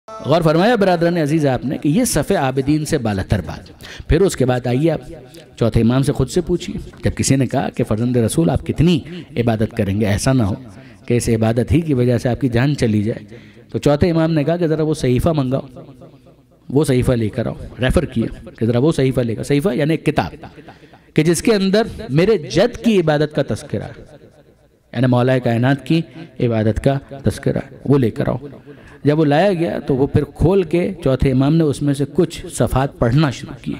غور فرمایا برادران عزیز آپ نے کہ یہ صف عابدین سے بالاتر بات. پھر اس کے بعد آئیے آپ چوتھے امام سے خود سے پوچھیے. جب کسی نے کہا کہ فرزند رسول آپ کتنی عبادت کریں گے، ایسا نہ ہو کہ اس عبادت ہی کی وجہ سے آپ کی جان چلی جائے، تو چوتھے امام نے کہا کہ ذرا وہ صحیفہ منگاؤ، وہ صحیفہ لے کر آؤ. ریفر کیا کہ ذرا وہ صحیفہ لے کر، صحیفہ یعنی ایک کتاب کہ جس کے اندر میرے جد کی عبادت کا تذکرہ ہے، یعنی مولا کائنات کی عبادت کا تذکرہ ہے، وہ لے کر آؤ. جب وہ لایا گیا تو وہ پھر کھول کے چوتھے امام نے اس میں سے کچھ صفحات پڑھنا شروع کیے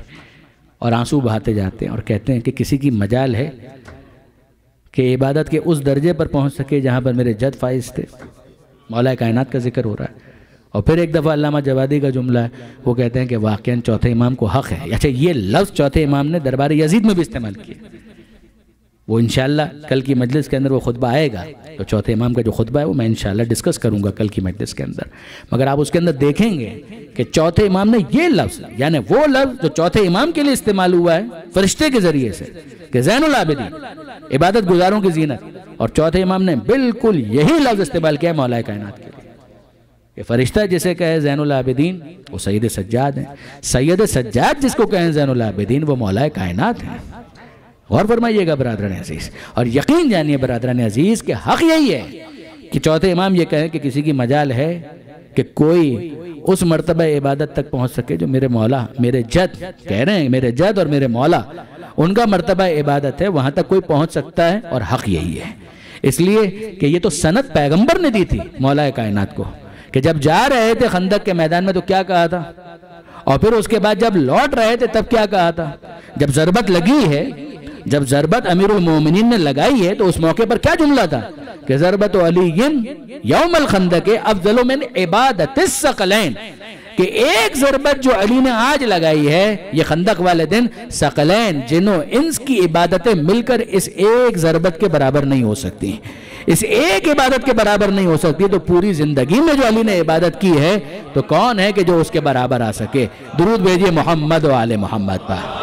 اور آنسو بہاتے جاتے ہیں اور کہتے ہیں کہ کسی کی مجال ہے کہ عبادت کے اس درجے پر پہنچ سکے جہاں پر میرے جد فائز تھے. مولا کائنات کا ذکر ہو رہا ہے. اور پھر ایک دفعہ علامہ جوادی کا جملہ ہے، وہ کہتے ہیں کہ واقعاً چوتھے امام کو حق ہے. اچھا، یہ لفظ چوتھے امام نے دربار یزید میں بھی استعمال کیا. وہ انشاءاللہ کل کی مجلس کے اندر وہ خطبہ آئے گا، تو چوتھے امام کا جو خطبہ ہے وہ میں انشاءاللہ ڈسکس کروں گا کل کی مجلس کے اندر. مگر آپ اس کے اندر دیکھیں گے کہ چوتھے امام نے یہ لفظ، یعنی وہ لفظ جو چوتھے امام کے لیے استعمال ہوا ہے فرشتے کے ذریعے سے کہ زین العابدین، عبادت گزاروں کی زینت، اور چوتھے امام نے بالکل یہی لفظ استعمال کیا ہے مولا کائنات کے لیے کہ فرشتہ جسے کہے زین العابدین وہ سید سجاد ہیں، سید سجاد جس کو کہیں زین العابدین وہ مولا کائنات ہیں. غور فرمائیے گا برادران عزیز، اور یقین جانیے برادران عزیز کہ حق یہی ہے کہ چوتھے امام یہ کہیں کہ کسی کی مجال ہے کہ کوئی اس مرتبہ عبادت تک پہنچ سکے جو میرے مولا، میرے جد کہہ رہے ہیں، میرے جد اور میرے مولا ان کا مرتبہ عبادت ہے، وہاں تک کوئی پہنچ سکتا ہے، اور حق یہی ہے. اس لیے کہ یہ تو سند پیغمبر نے دی تھی مولا کائنات کو کہ جب جا رہے تھے خندق کے میدان میں تو کیا کہا تھا، اور پھر اس کے بعد جب لوٹ رہے تھے تب کیا کہا تھا. جب ضربت لگی ہے، جب ضربت امیر المومنین نے لگائی ہے تو اس موقع پر کیا جملہ تھا کہ ضربت علی یوم الخندق افضل من عبادت الثقلین، کہ ایک ضربت جو علی نے آج لگائی ہے یہ خندق والے دن، ثقلین جنوں انس کی عبادتیں مل کر اس ایک ضربت کے برابر نہیں ہو سکتی، اس ایک عبادت کے برابر نہیں ہو سکتی. تو پوری زندگی میں جو علی نے عبادت کی ہے تو کون ہے کہ جو اس کے برابر آ سکے. درود بھیجئے محمد و آل محمد پر.